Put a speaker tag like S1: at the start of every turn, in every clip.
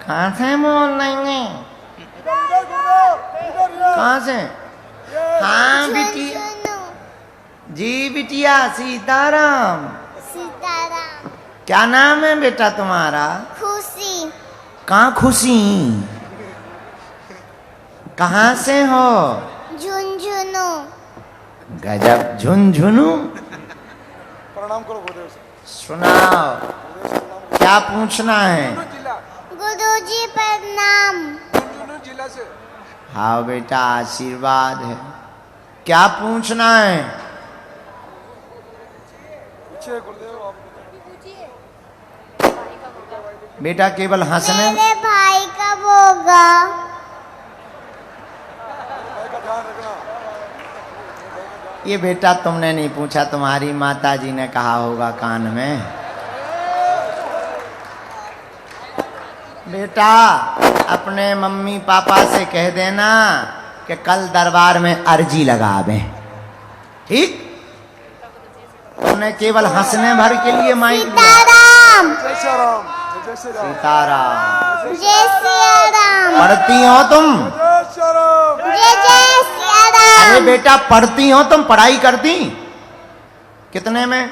S1: कहाँ से बोल लेंगे? कहाँ से? हाँ बिटिया जी, बिटिया सीताराम।
S2: सीताराम।
S1: क्या नाम है बेटा तुम्हारा?
S2: खुशी।
S1: कहाँ खुशी? कहाँ से हो?
S2: झुंझुनू।
S1: गजब, झुंझुनू।
S3: प्रणाम करो गुरुदेव से।
S1: सुनाओ, क्या पूछना है?
S2: गुरुजी प्रणाम।
S3: झुंझुनू जिला से।
S1: हाँ बेटा, आशीर्वाद है। क्या पूछना है?
S3: पूछिए गुरुदेव आप।
S1: बेटा केवल हंसने।
S2: मेरे भाई कब होगा?
S3: भाई का ध्यान रखना।
S1: ये बेटा तुमने नहीं पूछा, तुम्हारी माता जी ने कहा होगा कान में। बेटा अपने मम्मी पापा से कह देना कि कल दरबार में अर्जी लगावे, ठीक? तुमने केवल हंसने भर के लिए माइक दिया।
S2: सीताराम।
S3: जय श्री राम। जय श्री राम।
S1: सीताराम।
S2: जय सिया राम।
S1: पढ़ती हो तुम?
S3: जय श्री राम।
S2: जय जय सिया राम।
S1: अरे बेटा पढ़ती हो तुम? पढ़ाई करती कितने में?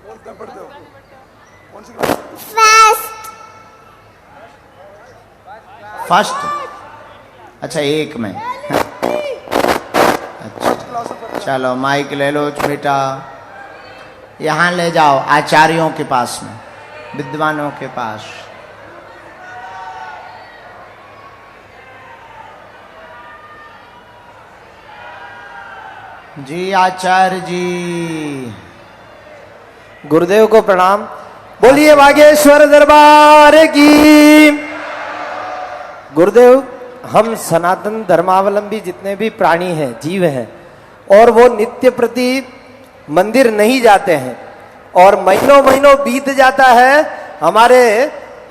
S3: पढ़ते हो? कौन सी क्लास?
S2: फर्स्ट।
S1: फर्स्ट? अच्छा, एक में। अच्छा चलो माइक ले लो बेटा, यहाँ ले जाओ आचार्यों के पास में, विद्वानों के पास। जी आचार्य जी।
S4: गुरुदेव को प्रणाम। बोलिए बागेश्वर दरबार की। गुरुदेव, हम सनातन धर्मावलंबी जितने भी प्राणी हैं, जीव हैं, और वो नित्य प्रति मंदिर नहीं जाते हैं और महीनों महीनों बीत जाता है, हमारे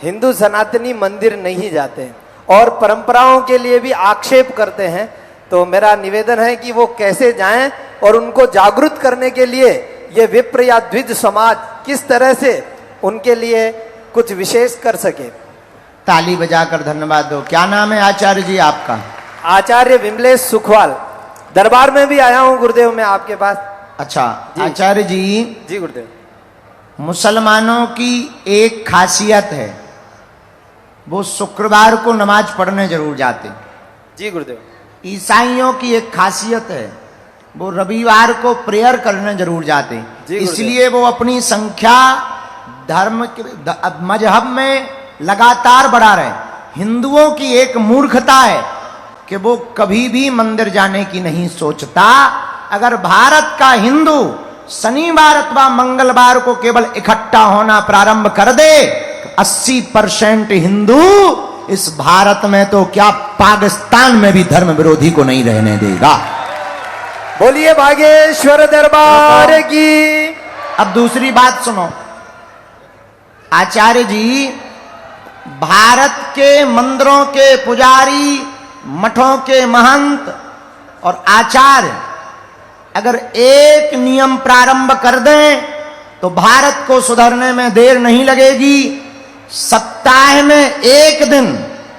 S4: हिंदू सनातनी मंदिर नहीं जाते हैं और परंपराओं के लिए भी आक्षेप करते हैं। तो मेरा निवेदन है कि वो कैसे जाएं और उनको जागरूक करने के लिए ये विप्र या द्विज समाज किस तरह से उनके लिए कुछ विशेष कर सके।
S1: ताली बजाकर धन्यवाद दो। क्या नाम है आचार्य जी आपका?
S4: आचार्य विमलेश सुखवाल। दरबार में भी आया हूँ गुरुदेव मैं आपके पास।
S1: अच्छा आचार्य जी,
S4: जी गुरुदेव।
S1: मुसलमानों की एक खासियत है, वो शुक्रवार को नमाज पढ़ने जरूर जाते।
S4: जी गुरुदेव।
S1: ईसाइयों की एक खासियत है, वो रविवार को प्रेयर करने जरूर जाते। इसलिए वो अपनी संख्या धर्म के मजहब में लगातार बढ़ा रहे। हिंदुओं की एक मूर्खता है कि वो कभी भी मंदिर जाने की नहीं सोचता। अगर भारत का हिंदू शनिवार अथवा मंगलवार को केवल इकट्ठा होना प्रारंभ कर दे, 80% हिंदू इस भारत में तो क्या पाकिस्तान में भी धर्म विरोधी को नहीं रहने देगा।
S4: बोलिए बागेश्वर दरबार की।
S1: अब दूसरी बात सुनो आचार्य जी, भारत के मंदिरों के पुजारी, मठों के महंत और आचार्य अगर एक नियम प्रारंभ कर दें तो भारत को सुधरने में देर नहीं लगेगी। सप्ताह में एक दिन,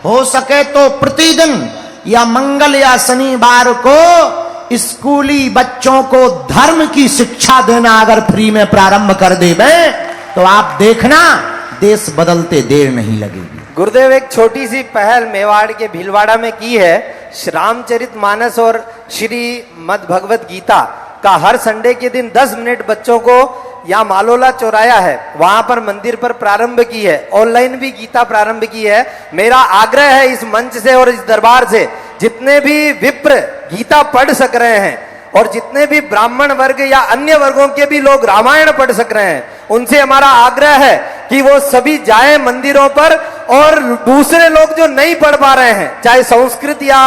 S1: हो सके तो प्रतिदिन या मंगल या शनिवार को स्कूली बच्चों को धर्म की शिक्षा देना अगर फ्री में प्रारंभ कर देवे तो आप देखना देश बदलते देर नहीं लगेगी।
S4: गुरुदेव, एक छोटी सी पहल मेवाड़ के भीलवाड़ा में की है। रामचरितमानस और श्री मद भगवत गीता का हर संडे के दिन 10 मिनट बच्चों को यहाँ मालोला चौराया है, वहां पर मंदिर पर प्रारंभ की है। ऑनलाइन भी गीता प्रारंभ की है। मेरा आग्रह है इस मंच से और इस दरबार से, जितने भी विप्र गीता पढ़ सक रहे हैं और जितने भी ब्राह्मण वर्ग या अन्य वर्गों के भी लोग रामायण पढ़ सक रहे हैं, उनसे हमारा आग्रह है कि वो सभी जाएं मंदिरों पर। और दूसरे लोग जो नहीं पढ़ पा रहे हैं, चाहे संस्कृत या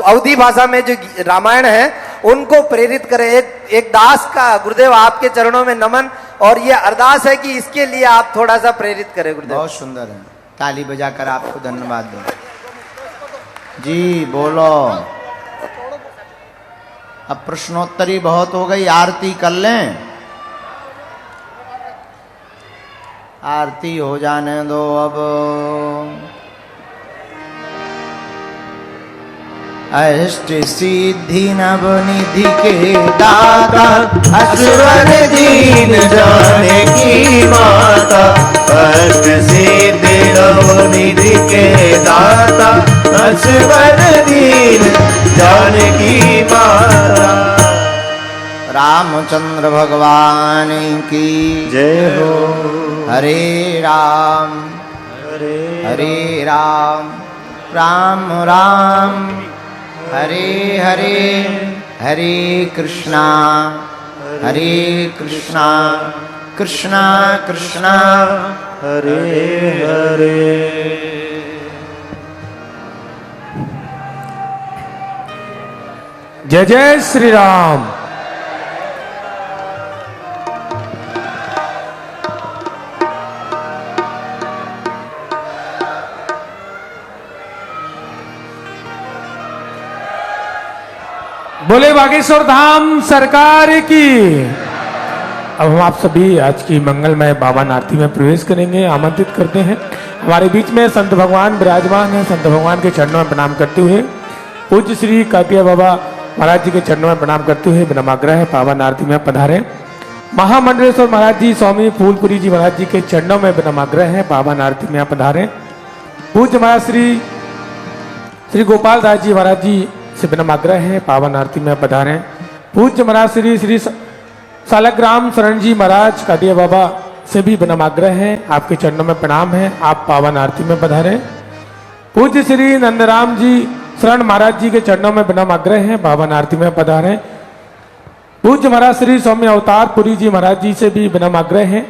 S4: अवधी भाषा में जो रामायण है, उनको प्रेरित करें। एक दास का गुरुदेव आपके चरणों में नमन और ये अरदास है कि इसके लिए आप थोड़ा सा प्रेरित करें गुरुदेव।
S1: बहुत सुंदर है, ताली बजाकर आपको धन्यवाद दो। जी बोलो। अब प्रश्नोत्तरी बहुत हो गई, आरती कर लें। आरती हो जाने दो अब। अष्ट सिद्धि नवनिधि के दाता असवर दीन जानकी माता
S5: अष्ट सिद्धि नवनिधि के दाता असवर दीन जानकी माता।
S1: रामचंद्र भगवान की
S5: जय हो।
S1: हरे राम हरे राम राम राम हरे हरे हरे कृष्णा कृष्णा कृष्णा
S5: हरे हरे।
S6: जय जय श्री राम। बोले बागेश्वर धाम सरकार की। अब हम आप सभी आज की मंगलमय पावन आरती में प्रवेश करेंगे। आमंत्रित करते हैं हमारे बीच में संत भगवान विराजमान हैं। संत भगवान के चरणों में प्रणाम करते हुए पूज्य श्री कातिया बाबा महाराज जी के चरणों में प्रणाम करते हुए विनम्राग्रह है पावन आरती में पधारे। महामंडलेश्वर महाराज जी स्वामी फूलपुरी जी महाराज जी के चरणों में विनम्राग्रह है पावन आरती में पधारे। पूज्य महाराज श्री गोपाल दास जी महाराज जी से विनम्राग्रह है पावन आरती में पधारे। पूज्य महाराज श्री सालग्राम शरण जी महाराज कादिया बाबा से भी विनम्राग्रह है, आपके चरणों में प्रणाम है, आप पावन आरती में पधारे। पूज्य श्री नंदराम जी शरण महाराज जी के चरणों में विनम्राग्रह है, पावन आरती में पधारे। पूज्य महाराज श्री स्वामी अवतार पुरी जी महाराज जी से भी विनम्राग्रह है।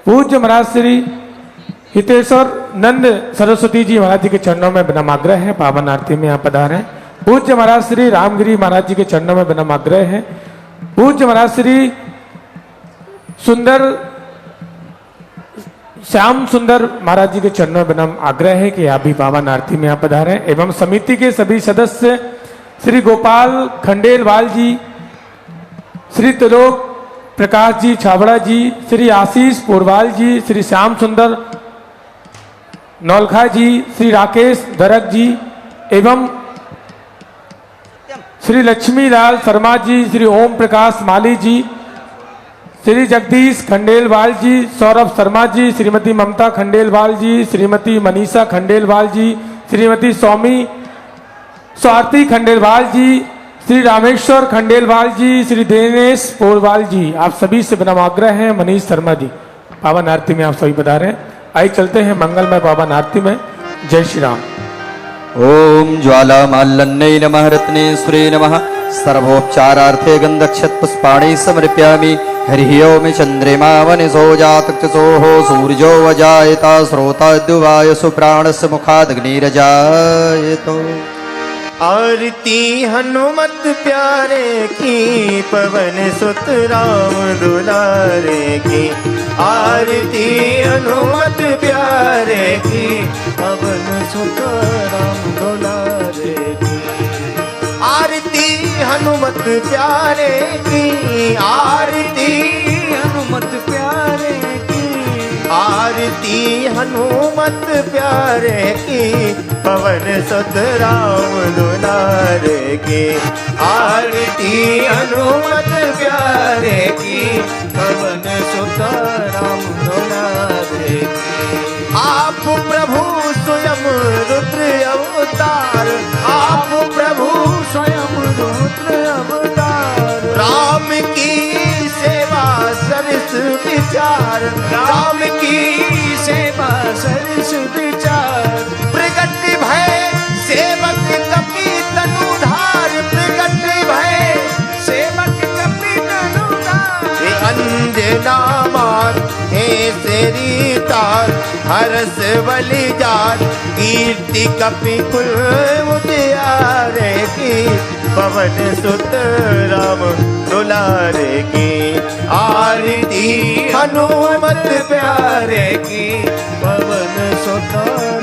S6: पूज्य महाराज श्री हितेश्वर नंद सरस्वती जी महाराज जी के चरणों में विनम्राग्रह है, पावन आरती में आप पधारे। पूज्य महाराज श्री रामगिरी महाराज जी के चरणों में विनम्राग्रह है। पूज्य महाराज श्री श्याम सुंदर महाराज जी के चरणों में विनम्राग्रह है कि आप भी पावन आरती में आप पधारे। एवं समिति के सभी सदस्य श्री गोपाल खंडेलवाल जी, श्री त्रिलोक प्रकाश जी छाबड़ा जी, श्री आशीष पोरवाल जी, श्री श्याम सुंदर नौलखा जी, श्री राकेश दरक जी एवं श्री लक्ष्मीलाल शर्मा जी, श्री ओम प्रकाश माली जी, श्री जगदीश खंडेलवाल जी, सौरभ शर्मा जी, श्रीमती ममता खंडेलवाल जी, श्रीमती मनीषा खंडेलवाल जी, श्रीमती स्वाति खंडेलवाल जी, श्री रामेश्वर खंडेलवाल जी, श्री दिनेश पोरवाल जी, आप सभी से विनम्राग्रह हैं। मनीष शर्मा जी, पावन आरती में आप सभी पधारे। आइए चलते हैं मंगलमय पावन आरती में। जय श्री राम।
S5: ओम ज्वालामाल्लन्नै नमः रत्नेश्वरे नमः सर्वोपचारार्थे गन्धक्षतपुष्पाणि समर्पयामि। हरिः ओम चन्द्रमा वनिसो जातचक्षुः सूर्यो वजायता श्रोताद्युवायुषु प्राणस्य मुखादग्निरजायतो।
S7: आरती हनुमत प्यारे की पवन सुत राम दुलारे की। आरती हनुमत प्यारे की पवन सुत राम दुलारे की। आरती हनुमत प्यारे की। आरती हनुमत प्यारे की। आरती हनुमत प्यारे की पवन सुत राम दुलारे की। आरती हनुमत प्यारे की पवन सुत राम दुलारे की। आप प्रभु स्वयं रुद्र अवतार। आप प्रभु स्वयं रुद्र अवतार। राम की सेवा सरस विचार। राम की सेवा सरस विचार। प्रगट भय सेवक कपि तनुधार। प्रगट भय सेवक कपि तनुधार। अंजना मार हे श्री तार। हरस बलि जात कीर्ति कपि कुल उजियारे की। पवन सुत राम दुलारे की। आरती हनुमत प्यारे की पवन सुत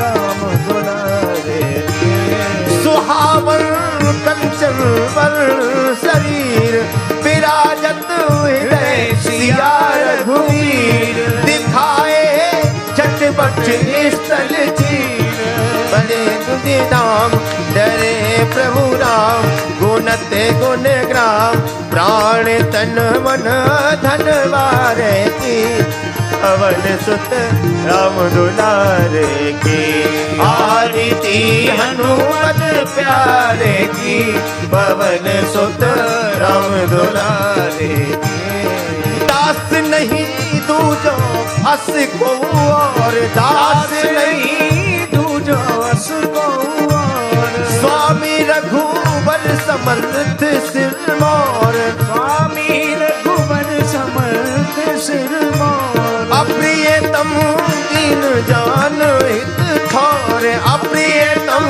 S7: राम दुलारे की। सुहावन कंचन वर्ण शरीर विराजत हृदय सिया रघुवीर। दिखाए झटपट स्थल चीर। बड़े दुनि नाम डरे प्रभु राम गुणते गुण ग्राम प्राण तन मन धन वारे की पवन सुत राम दुलारे की आरती हनुमत प्यारे की पवन सुत राम दुलारे की दास नहीं दूजो अस को और दास नहीं दूजो अस को और स्वामी रघुवर समर्थ सिरमौर स्वामी रघुवर समर्थ सिरमौर अप्रियतम दीन जान हित ठौर अप्रियतम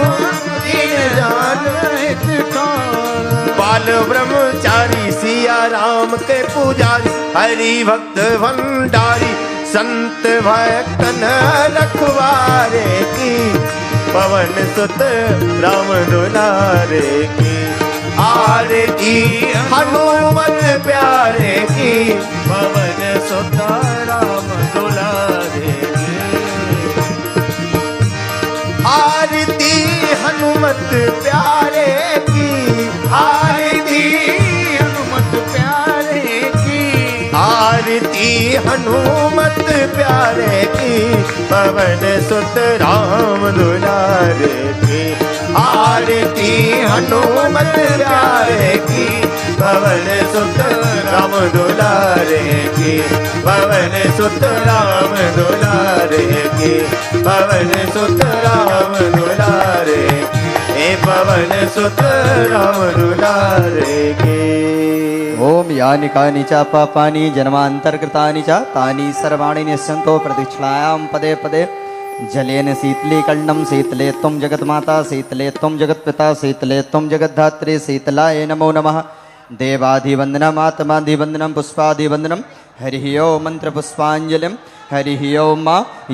S7: दीन जान हित ठौर बाल ब्रह्मचारी सिया राम के पुजारी हरि भक्त भंडारी संत भक्तन रखवारे की पवन सुत राम दुलारे की आरती हनुमत प्यारे की पवन सुत राम दुलारे की आरती हनुमत प्यारे की आरती हनुमत प्यारे की आरती हनुमत प्यारे की पवन सुत राम दुलारे की आरती हनुमत प्यारे की पवन सुत राम दुलारे की पवन सुत राम दुलारे की पवन सुत राम दुलारे हे पवन सुत राम दुलारे की
S5: ओम यानि कानि च पापानि जन्मान्तर्कृतानि च तानि सर्वाणि निस्सन्तो प्रतिक्षणायां पदे पदे जलेन शीतली कण्डं शीतले त्वं जगन्माता शीतले त्वं जगत्पिता शीतले त्वं जगद्धात्री शीतलाय नमो नमः देवाधिवन्दनम् आत्माधिवन्दनं पुष्पाधिवन्दनं हरिः ओं मन्त्रपुष्पाञ्जलिं हरिः ओं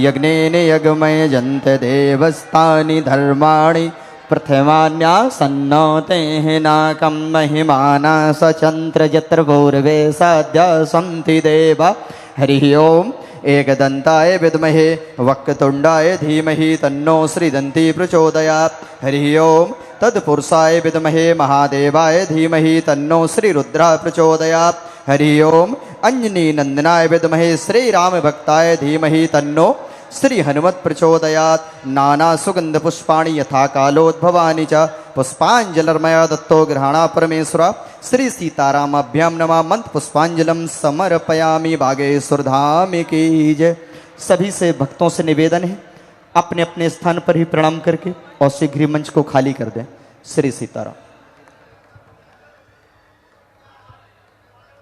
S5: यज्ञेन यज्ञमय जन्त देवस्तानि धर्माणि प्रथमान्यासन्नतेः नाकं महिमाना सचन्द्र यत्र पूर्वे साध्या सन्ति देवा हरिः ओम् एकदन्ताय विद्महे वक्रतुण्डाय धीमहि तन्नो श्रीदन्ती प्रचोदयात् हरिः ओम् तत्पुरुषाय विद्महे महादेवाय धीमहि तन्नो श्रीरुद्रः प्रचोदयात् हरिः ओम् अंजनीनन्दनाय विद्महे श्रीरामभक्ताय धीमहि तन्नो श्री हनुमत प्रचोदयात् नाना सुगंध पुष्पाणि यथा कालोद्भवानि च पुष्पांजलिर्मया दत्तो गृहाणा परमेश्वर श्री सीतारामाभ्यां नमः मंत्र पुष्पांजलम समर्पयामि बागेश्वर धाम की जय। सभी से भक्तों से निवेदन है अपने अपने स्थान पर ही प्रणाम करके और शीघ्र मंच को खाली कर दें। श्री सीताराम।